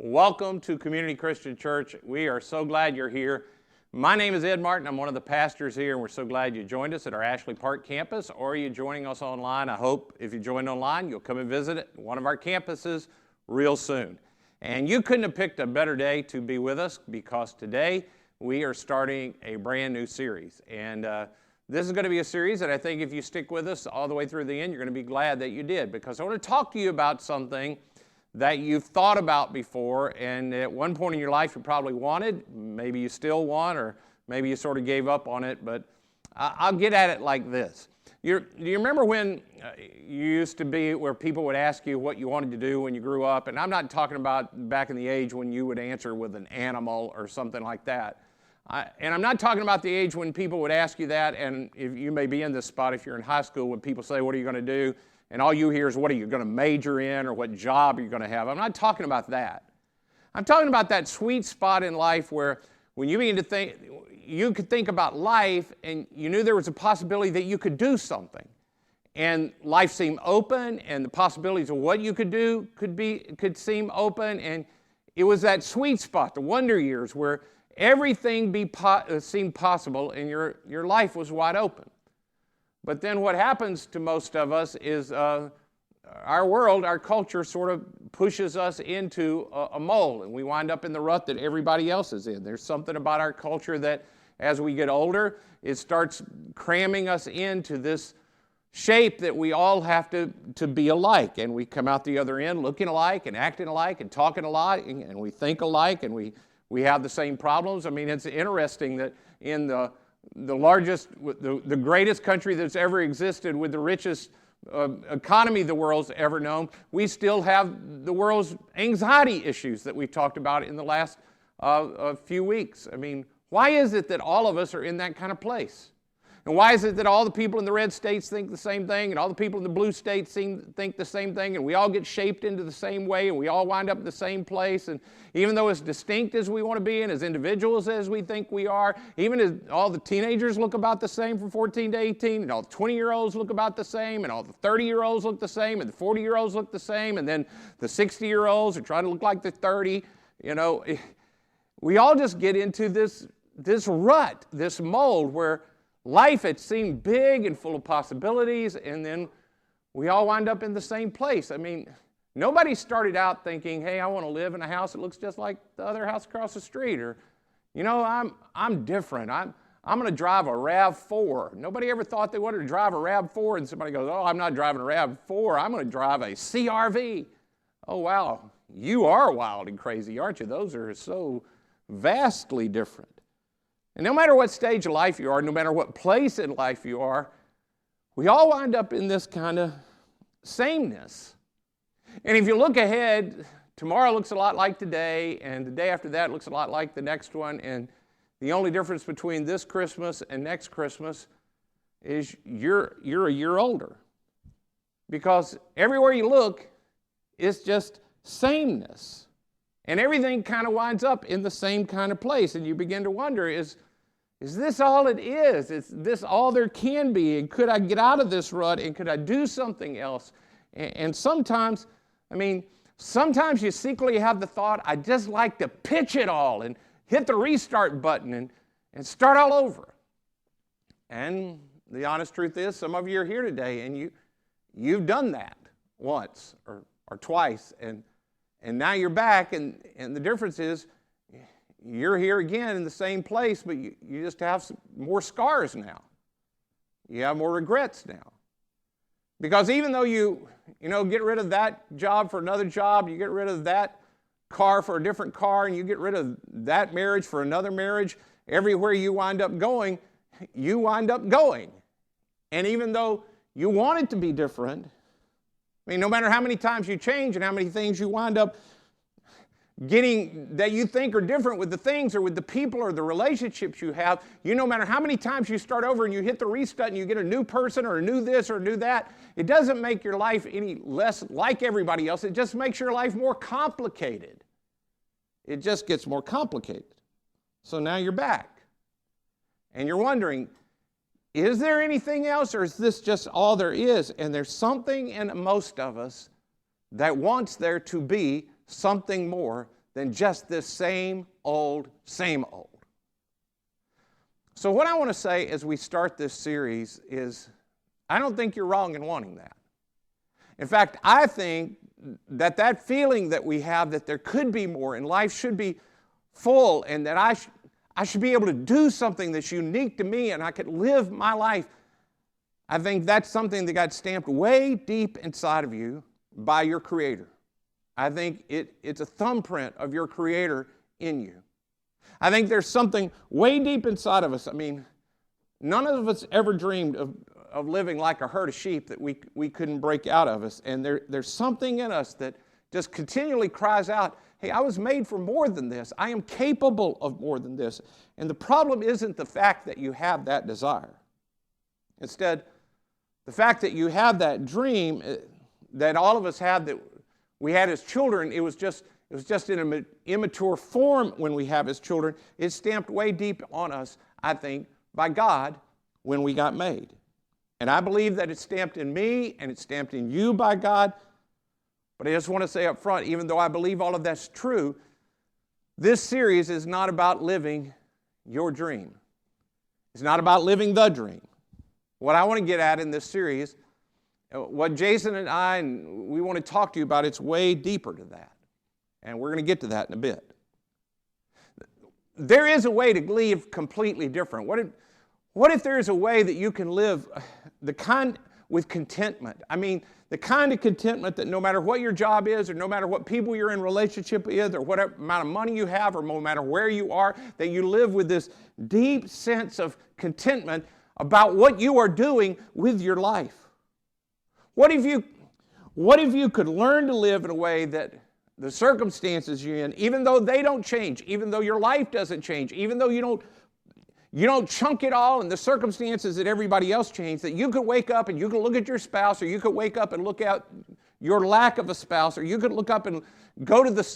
Welcome to Community Christian Church. We are so glad you're here. My name is Ed Martin. I'm one of the pastors here, and we're so glad you joined us at our Ashley Park campus, or you're joining us online. I hope if you joined online, you'll come and visit one of our campuses real soon. And you couldn't have picked a better day to be with us, because today we are starting a brand new series. And this is going to be a series that I think if you stick with us all the way through the end, you're going to be glad that you did, because I want to talk to you about something that you've thought about before, and at one point in your life you probably wanted, maybe you still want, or maybe you sort of gave up on it, but I'll get at it like this. Do you remember when you used to be where people would ask you what you wanted to do when you grew up? And I'm not talking about back in the age when you would answer with an animal or something like that. And I'm not talking about the age when people would ask you that, and if you may be in this spot if you're in high school, when people say, what are you going to do? And all you hear is what are you going to major in, or what job are you going to have. I'm not talking about that. I'm talking about that sweet spot in life where when you begin to think, you could think about life and you knew there was a possibility that you could do something. And life seemed open, and the possibilities of what you could do could seem open. And it was that sweet spot, the wonder years, where everything seemed possible and your life was wide open. But then what happens to most of us is our world, our culture sort of pushes us into a mold, and we wind up in the rut that everybody else is in. There's something about our culture that as we get older, it starts cramming us into this shape that we all have to be alike, and we come out the other end looking alike and acting alike and talking alike, and we think alike, and we have the same problems. I mean, it's interesting that in the largest, the greatest country that's ever existed, with the richest economy the world's ever known, we still have the world's anxiety issues that we've talked about in the last few weeks. I mean, why is it that all of us are in that kind of place? And why is it that all the people in the red states think the same thing, and all the people in the blue states think the same thing, and we all get shaped into the same way, and we all wind up in the same place? And even though as distinct as we want to be, and as individuals as we think we are, even as all the teenagers look about the same from 14 to 18, and all the 20-year-olds look about the same, and all the 30-year-olds look the same, and the 40-year-olds look the same, and then the 60-year-olds are trying to look like they're 30, we all just get into this rut, this mold where life had seemed big and full of possibilities, and then we all wind up in the same place. I mean, nobody started out thinking, hey, I want to live in a house that looks just like the other house across the street, or, I'm different. I'm going to drive a RAV4. Nobody ever thought they wanted to drive a RAV4, and somebody goes, oh, I'm not driving a RAV4. I'm going to drive a CRV. Oh, wow, you are wild and crazy, aren't you? Those are so vastly different. And no matter what stage of life you are, no matter what place in life you are, we all wind up in this kind of sameness. And if you look ahead, tomorrow looks a lot like today, and the day after that looks a lot like the next one, and the only difference between this Christmas and next Christmas is you're a year older. Because everywhere you look, it's just sameness. And everything kind of winds up in the same kind of place. And you begin to wonder, is this all it is? Is this all there can be? And could I get out of this rut? And could I do something else? And sometimes you secretly have the thought, I'd just like to pitch it all and hit the restart button and start all over. And the honest truth is, some of you are here today and you've done that once or twice, and now you're back, and the difference is you're here again in the same place, but you just have some more scars now. You have more regrets now. Because even though you get rid of that job for another job, you get rid of that car for a different car, and you get rid of that marriage for another marriage, everywhere you wind up going, you wind up going. And even though you want it to be different, no matter how many times you change and how many things you wind up getting that you think are different with the things or with the people or the relationships you have, no matter how many times you start over and you hit the restart and you get a new person or a new this or a new that, it doesn't make your life any less like everybody else. It just makes your life more complicated. It just gets more complicated. So now you're back. And you're wondering, is there anything else, or is this just all there is? And there's something in most of us that wants there to be something more than just this same old, same old. So what I want to say as we start this series is, I don't think you're wrong in wanting that. In fact, I think that that feeling that we have that there could be more and life should be full and that I should be able to do something that's unique to me and I could live my life, I think that's something that got stamped way deep inside of you by your Creator. I think it's a thumbprint of your Creator in you. I think there's something way deep inside of us. I mean, none of us ever dreamed of living like a herd of sheep that we couldn't break out of us. And there's something in us that just continually cries out, hey, I was made for more than this. I am capable of more than this. And the problem isn't the fact that you have that desire. Instead, the fact that you have that dream that all of us had, that we had as children, it was just in an immature form when we have as children. It's stamped way deep on us, I think, by God when we got made. And I believe that it's stamped in me and it's stamped in you by God. But I just want to say up front, even though I believe all of that's true, this series is not about living your dream. It's not about living the dream. What I want to get at in this series, what Jason and we want to talk to you about, it's way deeper to that. And we're going to get to that in a bit. There is a way to live completely different. What if there is a way that you can live with contentment? I mean, the kind of contentment that no matter what your job is, or no matter what people you're in relationship with, or what amount of money you have, or no matter where you are, that you live with this deep sense of contentment about what you are doing with your life. What if you could learn to live in a way that the circumstances you're in, even though they don't change, even though your life doesn't change, even though you don't chunk it all in the circumstances that everybody else changed, that you could wake up and you could look at your spouse, or you could wake up and look at your lack of a spouse, or you could look up and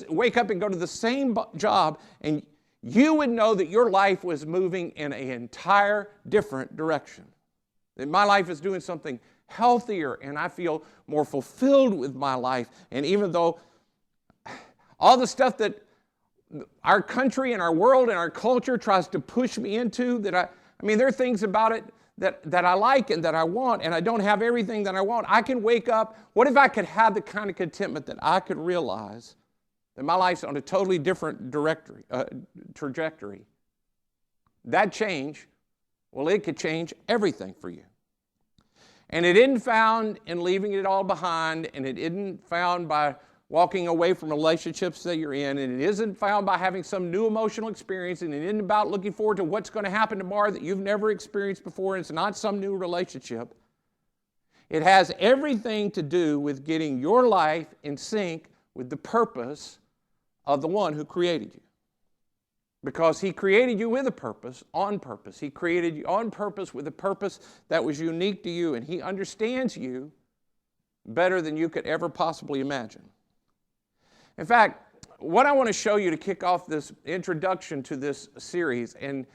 wake up and go to the same job, and you would know that your life was moving in an entire different direction. That my life is doing something healthier, and I feel more fulfilled with my life. And even though all the stuff that our country and our world and our culture tries to push me into, that I mean, there are things about it that I like and that I want, and I don't have everything that I want. I can wake up. What if I could have the kind of contentment that I could realize that my life's on a totally different trajectory? That change, well, it could change everything for you. And it isn't found in leaving it all behind, and it isn't found by walking away from relationships that you're in, and it isn't found by having some new emotional experience, and it isn't about looking forward to what's going to happen tomorrow that you've never experienced before, and it's not some new relationship. It has everything to do with getting your life in sync with the purpose of the one who created you. Because He created you with a purpose, on purpose. He created you on purpose with a purpose that was unique to you, and He understands you better than you could ever possibly imagine. In fact, what I want to show you to kick off this introduction to this series, and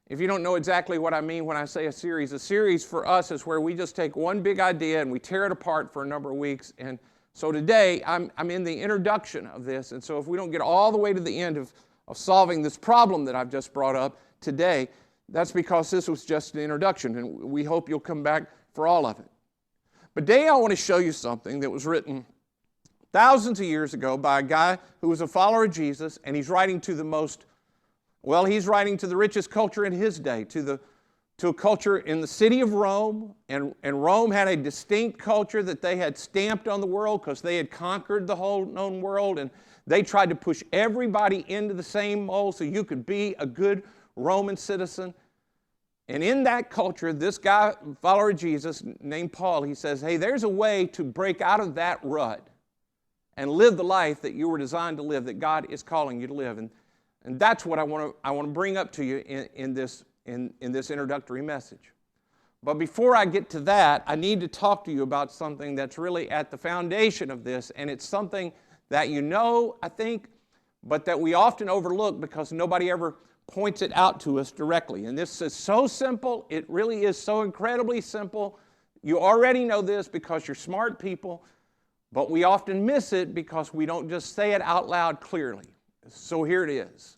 if you don't know exactly what I mean when I say a series for us is where we just take one big idea and we tear it apart for a number of weeks. And so today, I'm in the introduction of this, and so if we don't get all the way to the end of solving this problem that I've just brought up today, that's because this was just an introduction, and we hope you'll come back for all of it. But today I want to show you something that was written thousands of years ago by a guy who was a follower of Jesus, and he's writing to he's writing to the richest culture in his day, to a culture in the city of Rome, and Rome had a distinct culture that they had stamped on the world because they had conquered the whole known world, and they tried to push everybody into the same mold so you could be a good Roman citizen. And in that culture, this guy, follower of Jesus, named Paul, he says, hey, there's a way to break out of that rut and live the life that you were designed to live, that God is calling you to live. And that's what I want to bring up to you in this introductory message. But before I get to that, I need to talk to you about something that's really at the foundation of this, and it's something that you know, I think, but that we often overlook because nobody ever points it out to us directly. And this is so simple. It really is so incredibly simple. You already know this because you're smart people, but we often miss it because we don't just say it out loud clearly. So here it is.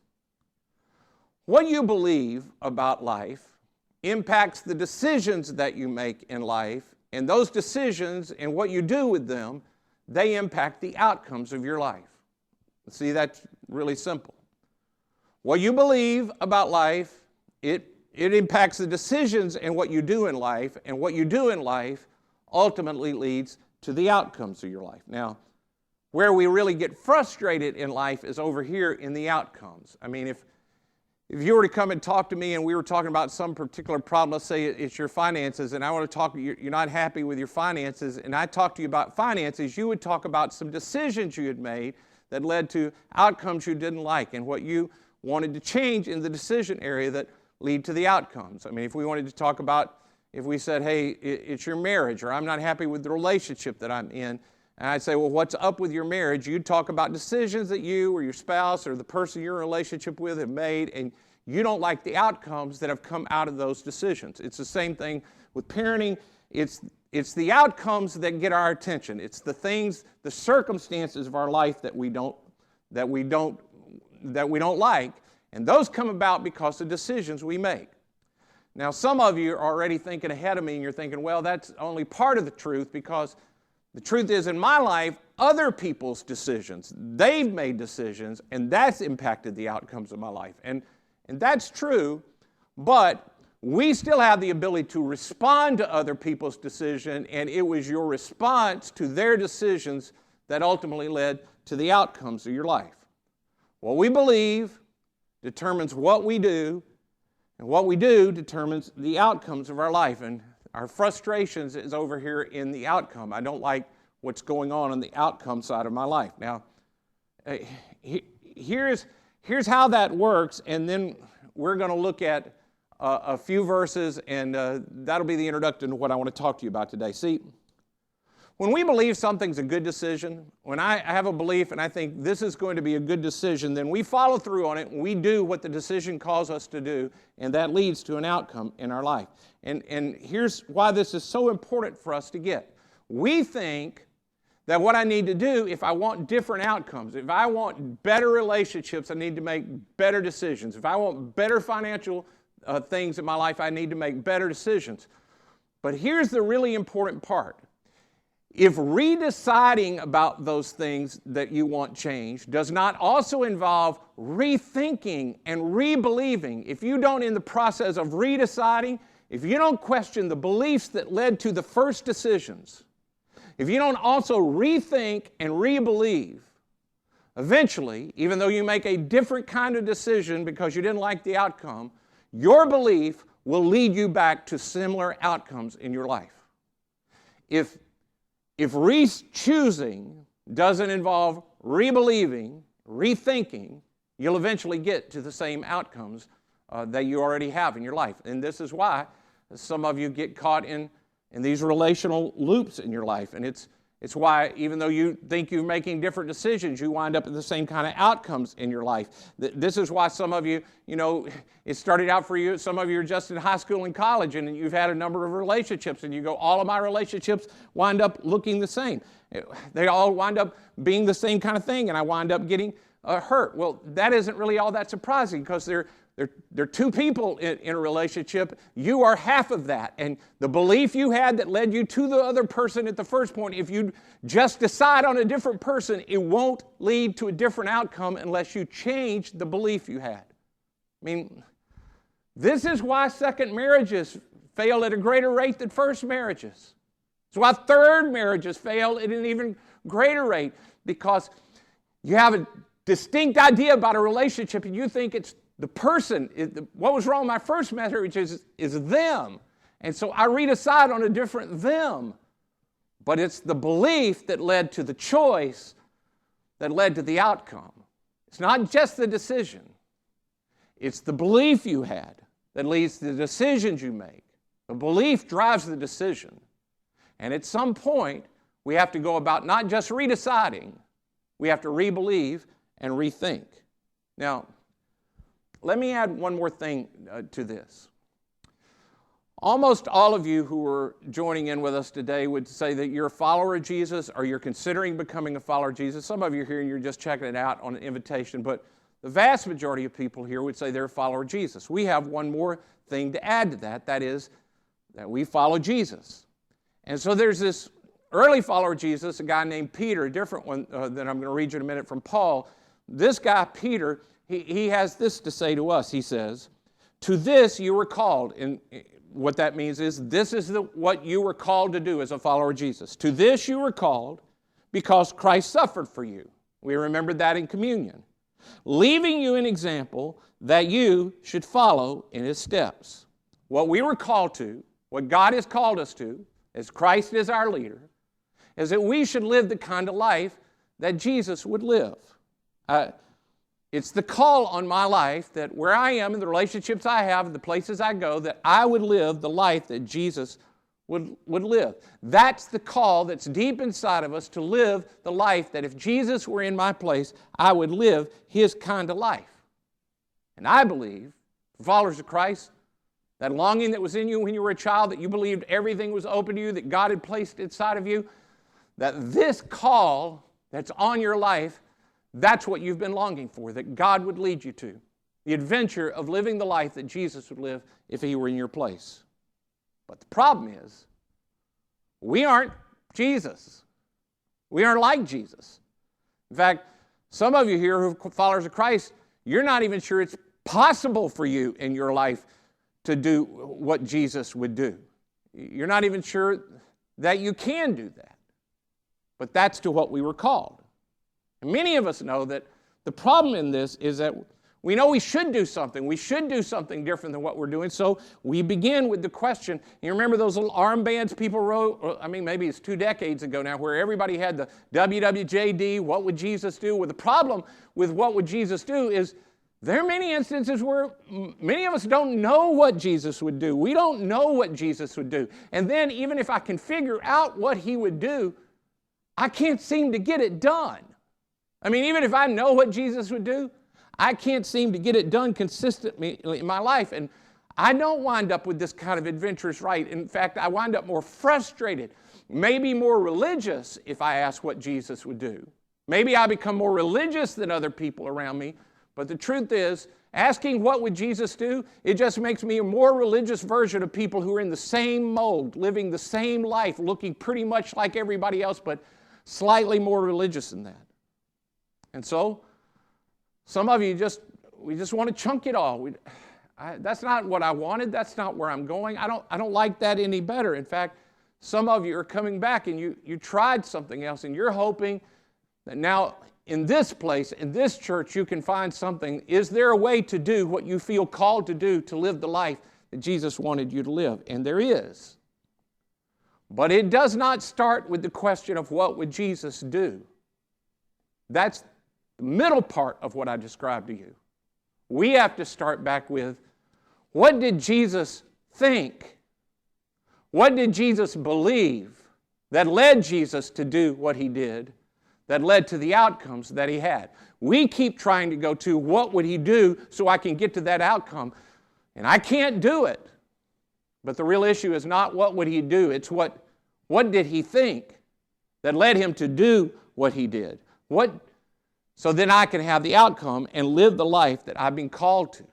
What you believe about life impacts the decisions that you make in life, and those decisions and what you do with them, they impact the outcomes of your life. See, that's really simple. What you believe about life, it impacts the decisions and what you do in life, and what you do in life ultimately leads to the outcomes of your life. Now, where we really get frustrated in life is over here in the outcomes. I mean, if you were to come and talk to me and we were talking about some particular problem, let's say it's your finances, and I want to talk, you're not happy with your finances, and I talk to you about finances, you would talk about some decisions you had made that led to outcomes you didn't like and what you wanted to change in the decision area that lead to the outcomes. I mean, if we wanted to talk about, if we said, hey, it's your marriage, or I'm not happy with the relationship that I'm in, and I'd say, well, what's up with your marriage? You'd talk about decisions that you or your spouse or the person you're in a relationship with have made, and you don't like the outcomes that have come out of those decisions. It's the same thing with parenting. It's the outcomes that get our attention. It's the things, the circumstances of our life that we don't like, and those come about because of decisions we make. Now, some of you are already thinking ahead of me, and you're thinking, well, that's only part of the truth, because the truth is, in my life, other people's decisions, they've made decisions, and that's impacted the outcomes of my life. And that's true, but we still have the ability to respond to other people's decision, and it was your response to their decisions that ultimately led to the outcomes of your life. What we believe determines what we do, and what we do determines the outcomes of our life. And our frustrations is over here in the outcome. I don't like what's going on the outcome side of my life. Now, here's how that works, and then we're going to look at a few verses, and that'll be the introduction to what I want to talk to you about today. See, when we believe something's a good decision, when I have a belief and I think this is going to be a good decision, then we follow through on it and we do what the decision calls us to do, and that leads to an outcome in our life. And here's why this is so important for us to get. We think that what I need to do, if I want different outcomes, if I want better relationships, I need to make better decisions. If I want better financial things in my life, I need to make better decisions. But here's the really important part. If redeciding about those things that you want changed does not also involve rethinking and rebelieving, if you don't, in the process of redeciding, if you don't question the beliefs that led to the first decisions, if you don't also rethink and rebelieve, eventually, even though you make a different kind of decision because you didn't like the outcome, your belief will lead you back to similar outcomes in your life. If re-choosing doesn't involve rebelieving, rethinking, you'll eventually get to the same outcomes that you already have in your life. And this is why some of you get caught in these relational loops in your life. And it's why, even though you think you're making different decisions, you wind up at the same kind of outcomes in your life. This is why some of you, it started out for you, some of you are just in high school and college, and you've had a number of relationships, and you go, all of my relationships wind up looking the same. They all wind up being the same kind of thing, and I wind up getting hurt. Well, that isn't really all that surprising, because they're two people in a relationship. You are half of that. And the belief you had that led you to the other person at the first point, if you just decide on a different person, it won't lead to a different outcome unless you change the belief you had. I mean, this is why second marriages fail at a greater rate than first marriages. It's why third marriages fail at an even greater rate, because you have a distinct idea about a relationship and you think it's the person. What was wrong with my first marriage is them. And so I redecide on a different them. But it's the belief that led to the choice that led to the outcome. It's not just the decision. It's the belief you had that leads to the decisions you make. The belief drives the decision. And at some point, we have to go about not just redeciding, we have to rebelieve and rethink. Now, let me add one more thing to this. Almost all of you who are joining in with us today would say that you're a follower of Jesus, or you're considering becoming a follower of Jesus. Some of you are here and you're just checking it out on an invitation, but the vast majority of people here would say they're a follower of Jesus. We have one more thing to add to that. That is that we follow Jesus. And so there's this early follower of Jesus, a guy named Peter, a different one that I'm going to read you in a minute from Paul. This guy, Peter, he has this to say to us. He says, "To this you were called." And what that means is this is what you were called to do as a follower of Jesus. "To this you were called because Christ suffered for you." We remembered that in communion. "Leaving you an example that you should follow in his steps." What we were called to, what God has called us to, as Christ is our leader, is that we should live the kind of life that Jesus would live. It's the call on my life that where I am and the relationships I have and the places I go, that I would live the life that Jesus would live. That's the call that's deep inside of us, to live the life that if Jesus were in my place, I would live his kind of life. And I believe, for followers of Christ, that longing that was in you when you were a child, that you believed everything was open to you, that God had placed inside of you, that this call that's on your life, that's what you've been longing for, that God would lead you to. The adventure of living the life that Jesus would live if he were in your place. But the problem is, we aren't Jesus. We aren't like Jesus. In fact, some of you here who are followers of Christ, you're not even sure it's possible for you in your life to do what Jesus would do. You're not even sure that you can do that. But that's to what we were called. And many of us know that the problem in this is that we know we should do something. We should do something different than what we're doing. So we begin with the question. You remember those little armbands people wrote? Maybe it's 2 decades ago now, where everybody had the WWJD, what would Jesus do? Well, the problem with what would Jesus do is there are many instances where many of us don't know what Jesus would do. We don't know what Jesus would do. And then even if I can figure out what he would do, I can't seem to get it done. Even if I know what Jesus would do, I can't seem to get it done consistently in my life. And I don't wind up with this kind of adventurous right. In fact, I wind up more frustrated, maybe more religious if I ask what Jesus would do. Maybe I become more religious than other people around me. But the truth is, asking what would Jesus do, it just makes me a more religious version of people who are in the same mold, living the same life, looking pretty much like everybody else, but slightly more religious than that. And so, some of you we just want to chunk it all. That's not what I wanted. That's not where I'm going. I don't like that any better. In fact, some of you are coming back and you tried something else, and you're hoping that now in this place, in this church, you can find something. Is there a way to do what you feel called to do, to live the life that Jesus wanted you to live? And there is. But it does not start with the question of what would Jesus do. That's the middle part of what I described to you. We have to start back with, what did Jesus think? What did Jesus believe that led Jesus to do what he did, that led to the outcomes that he had? We keep trying to go to, what would he do so I can get to that outcome? And I can't do it. But the real issue is not what would he do, it's what did he think that led him to do what he did? So then I can have the outcome and live the life that I've been called to.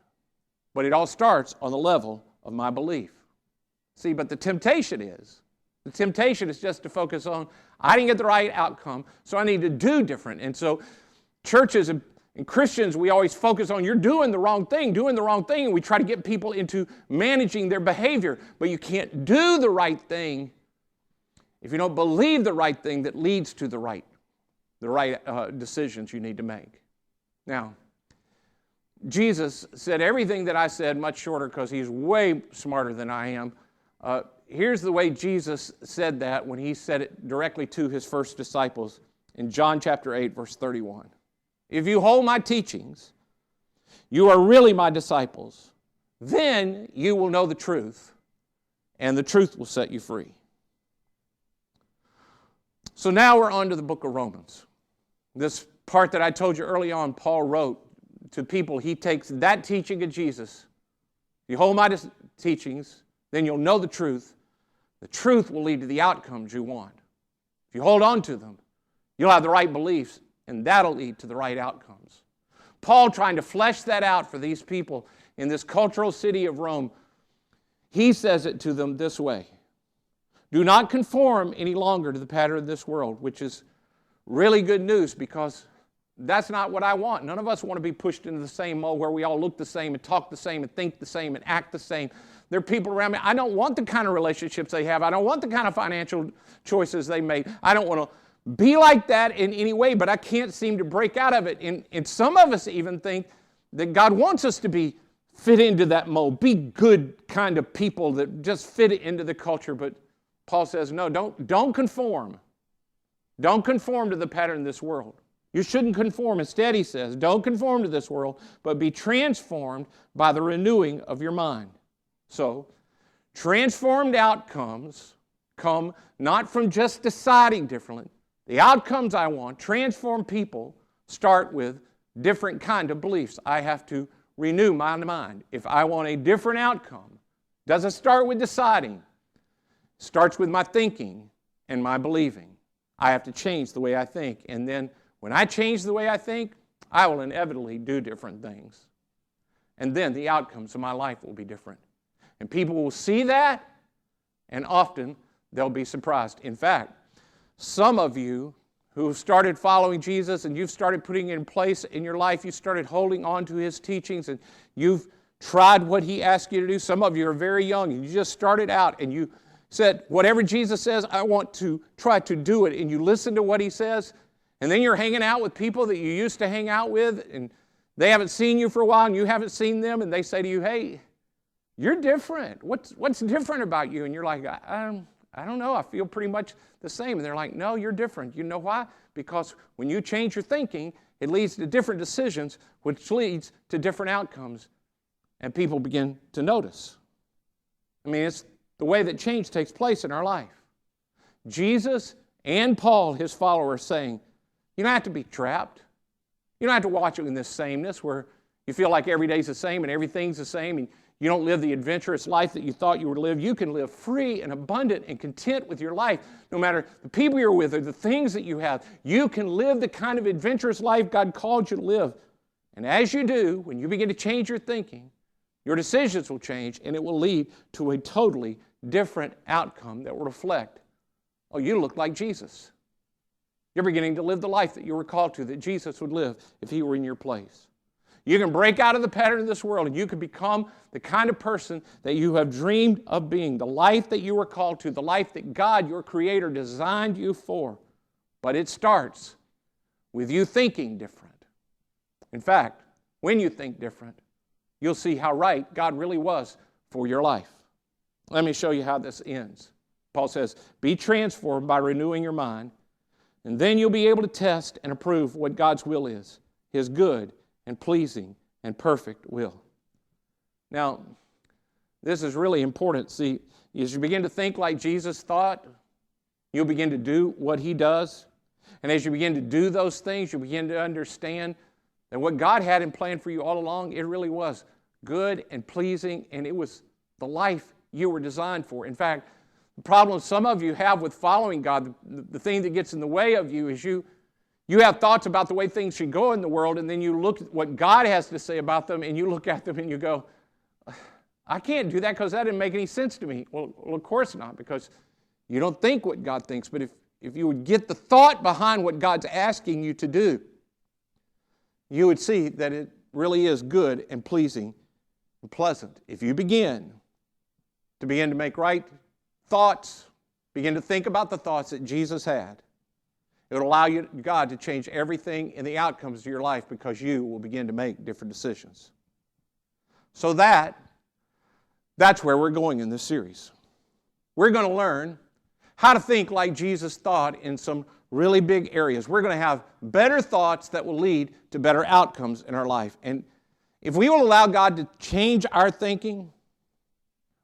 But it all starts on the level of my belief. See, but the temptation is just to focus on, I didn't get the right outcome, so I need to do different. And so churches and Christians, we always focus on, you're doing the wrong thing, and we try to get people into managing their behavior. But you can't do the right thing if you don't believe the right thing that leads to the right decisions you need to make. Now, Jesus said everything that I said much shorter because he's way smarter than I am. Here's the way Jesus said that when he said it directly to his first disciples in John chapter 8, verse 31. If you hold my teachings, you are really my disciples. Then you will know the truth, and the truth will set you free. So now we're on to the book of Romans. This part that I told you early on, Paul wrote to people. He takes that teaching of Jesus. You hold my teachings, then you'll know the truth. The truth will lead to the outcomes you want. If you hold on to them, you'll have the right beliefs, and that'll lead to the right outcomes. Paul trying to flesh that out for these people in this cultural city of Rome. He says it to them this way. Do not conform any longer to the pattern of this world, which is really good news because that's not what I want. None of us want to be pushed into the same mold where we all look the same and talk the same and think the same and act the same. There are people around me. I don't want the kind of relationships they have. I don't want the kind of financial choices they made. I don't want to be like that in any way, but I can't seem to break out of it. And some of us even think that God wants us to fit into that mold, be good kind of people that just fit into the culture. But Paul says, no, don't conform. Don't conform to the pattern of this world. You shouldn't conform. Instead, he says, don't conform to this world, but be transformed by the renewing of your mind. So, transformed outcomes come not from just deciding differently. The outcomes I want, transformed people, start with different kind of beliefs. I have to renew my mind. If I want a different outcome, it doesn't start with deciding. It starts with my thinking and my believing. I have to change the way I think. And then when I change the way I think, I will inevitably do different things. And then the outcomes of my life will be different. And people will see that, and often they'll be surprised. In fact, some of you who have started following Jesus and you've started putting it in place in your life, you started holding on to His teachings and you've tried what He asked you to do. Some of you are very young and you just started out and you said, whatever Jesus says, I want to try to do it. And you listen to what He says, and then you're hanging out with people that you used to hang out with and they haven't seen you for a while and you haven't seen them, and they say to you, hey, you're different. What's different about you? And you're like, I don't know. I feel pretty much the same. And they're like, no, you're different. You know why? Because when you change your thinking, it leads to different decisions, which leads to different outcomes. And people begin to notice. I mean, it's the way that change takes place in our life. Jesus and Paul, his followers, saying, you don't have to be trapped. You don't have to watch it in this sameness where you feel like every day's the same and everything's the same and you don't live the adventurous life that you thought you would live. You can live free and abundant and content with your life. No matter the people you're with or the things that you have, you can live the kind of adventurous life God called you to live. And as you do, when you begin to change your thinking, your decisions will change and it will lead to a totally different outcome that will reflect, oh, you look like Jesus. You're beginning to live the life that you were called to, that Jesus would live if He were in your place. You can break out of the pattern of this world and you can become the kind of person that you have dreamed of being, the life that you were called to, the life that God, your Creator, designed you for. But it starts with you thinking different. In fact, when you think different, you'll see how right God really was for your life. Let me show you how this ends. Paul says, be transformed by renewing your mind, and then you'll be able to test and approve what God's will is, His good and pleasing and perfect will. Now, this is really important. See, as you begin to think like Jesus thought, you'll begin to do what He does. And as you begin to do those things, you begin to understand that what God had in plan for you all along, it really was good and pleasing, and it was the life you were designed for. In fact, the problem some of you have with following God, the thing that gets in the way of you is you have thoughts about the way things should go in the world, and then you look at what God has to say about them, and you look at them and you go, I can't do that because that didn't make any sense to me. Well, of course not, because you don't think what God thinks. But if you would get the thought behind what God's asking you to do, you would see that it really is good and pleasing and pleasant. If you begin to make right thoughts, begin to think about the thoughts that Jesus had, it will allow God to change everything in the outcomes of your life because you will begin to make different decisions. So that's where we're going in this series. We're going to learn how to think like Jesus thought in some really big areas. We're going to have better thoughts that will lead to better outcomes in our life. And if we will allow God to change our thinking,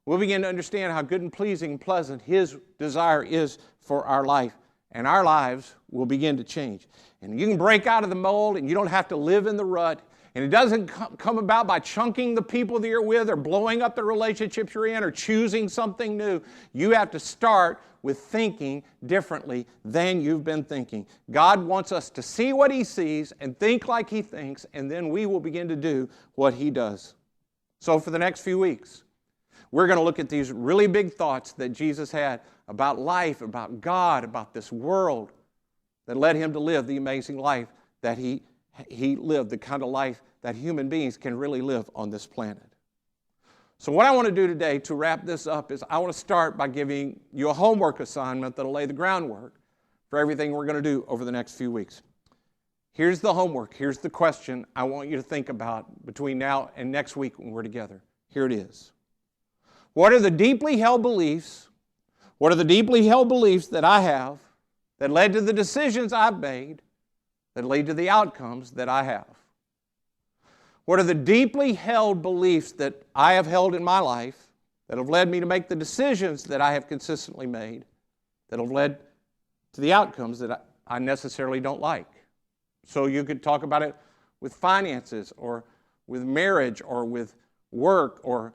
we'll begin to understand how good and pleasing and pleasant His desire is for our life. And our lives will begin to change. And you can break out of the mold and you don't have to live in the rut And it doesn't come about by chunking the people that you're with or blowing up the relationships you're in or choosing something new. You have to start with thinking differently than you've been thinking. God wants us to see what He sees and think like He thinks, and then we will begin to do what He does. So for the next few weeks, we're going to look at these really big thoughts that Jesus had about life, about God, about this world that led Him to live the amazing life that He lived, the kind of life that human beings can really live on this planet. So what I want to do today to wrap this up is I want to start by giving you a homework assignment that will lay the groundwork for everything we're going to do over the next few weeks. Here's the homework. Here's the question I want you to think about between now and next week when we're together. Here it is. What are the deeply held beliefs? What are the deeply held beliefs that I have that led to the decisions I've made that lead to the outcomes that I have? What are the deeply held beliefs that I have held in my life that have led me to make the decisions that I have consistently made that have led to the outcomes that I necessarily don't like? So you could talk about it with finances or with marriage or with work or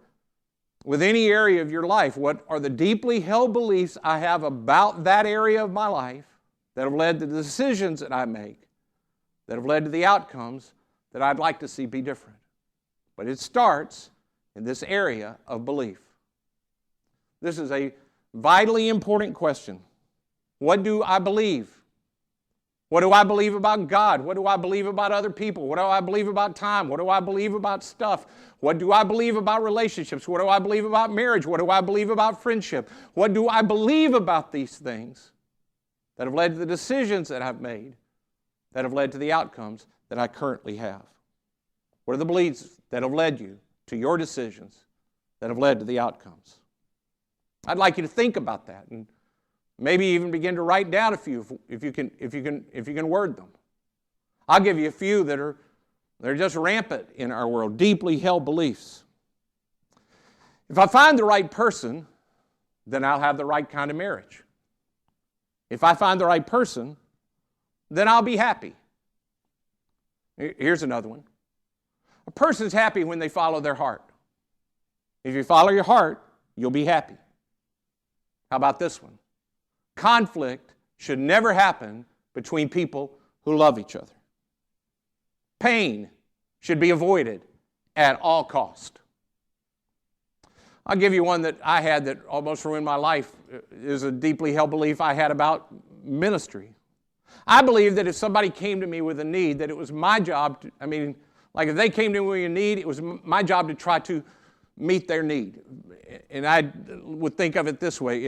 with any area of your life. What are the deeply held beliefs I have about that area of my life that have led to the decisions that I make that have led to the outcomes that I'd like to see be different? But it starts in this area of belief. This is a vitally important question. What do I believe? What do I believe about God? What do I believe about other people? What do I believe about time? What do I believe about stuff? What do I believe about relationships? What do I believe about marriage? What do I believe about friendship? What do I believe about these things that have led to the decisions that I've made, that have led to the outcomes that I currently have? What are the beliefs that have led you to your decisions that have led to the outcomes? I'd like you to think about that and maybe even begin to write down a few if you can word them. I'll give you a few that are just rampant in our world, deeply held beliefs. If I find the right person, then I'll have the right kind of marriage. If I find the right person, then I'll be happy. Here's another one. A person's happy when they follow their heart. If you follow your heart, you'll be happy. How about this one? Conflict should never happen between people who love each other. Pain should be avoided at all cost. I'll give you one that I had that almost ruined my life. It is a deeply held belief I had about ministry. I believe that if somebody came to me with a need, that it was my job to, if they came to me with a need, it was my job to try to meet their need. And I would think of it this way.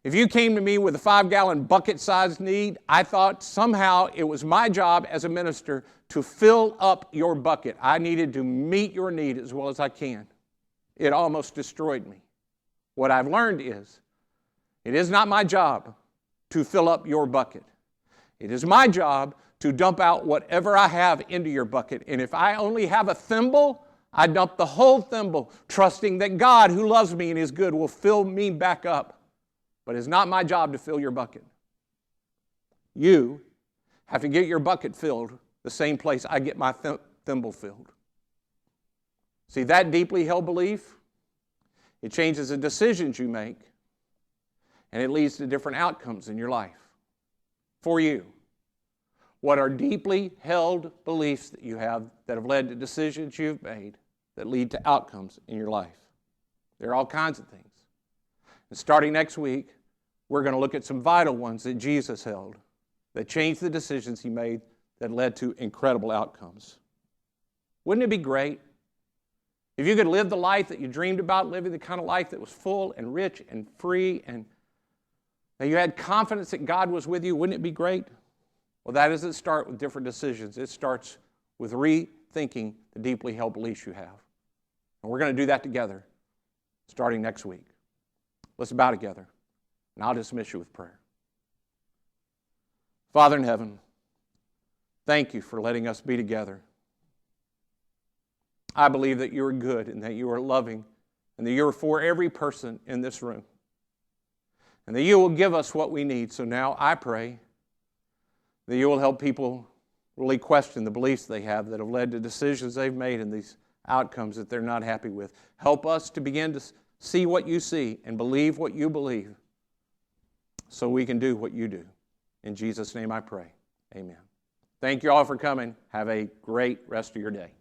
If you came to me with a 5-gallon bucket-sized need, I thought somehow it was my job as a minister to fill up your bucket. I needed to meet your need as well as I can. It almost destroyed me. What I've learned is, it is not my job to fill up your bucket. It is my job to dump out whatever I have into your bucket. And if I only have a thimble, I dump the whole thimble, trusting that God, who loves me and is good, will fill me back up. But it's not my job to fill your bucket. You have to get your bucket filled the same place I get my thimble filled. See, that deeply held belief, it changes the decisions you make, and it leads to different outcomes in your life. For you, what are deeply held beliefs that you have that have led to decisions you've made that lead to outcomes in your life? There are all kinds of things. And starting next week, we're going to look at some vital ones that Jesus held that changed the decisions He made that led to incredible outcomes. Wouldn't it be great if you could live the life that you dreamed about, living the kind of life that was full and rich and free and that you had confidence that God was with you? Wouldn't it be great? Well, that doesn't start with different decisions. It starts with rethinking the deeply held beliefs you have. And we're going to do that together starting next week. Let's bow together, and I'll dismiss you with prayer. Father in heaven, thank you for letting us be together. I believe that you are good and that you are loving and that you are for every person in this room and that you will give us what we need. So now I pray that you will help people really question the beliefs they have that have led to decisions they've made and these outcomes that they're not happy with. Help us to begin to see what you see and believe what you believe so we can do what you do. In Jesus' name I pray. Amen. Thank you all for coming. Have a great rest of your day.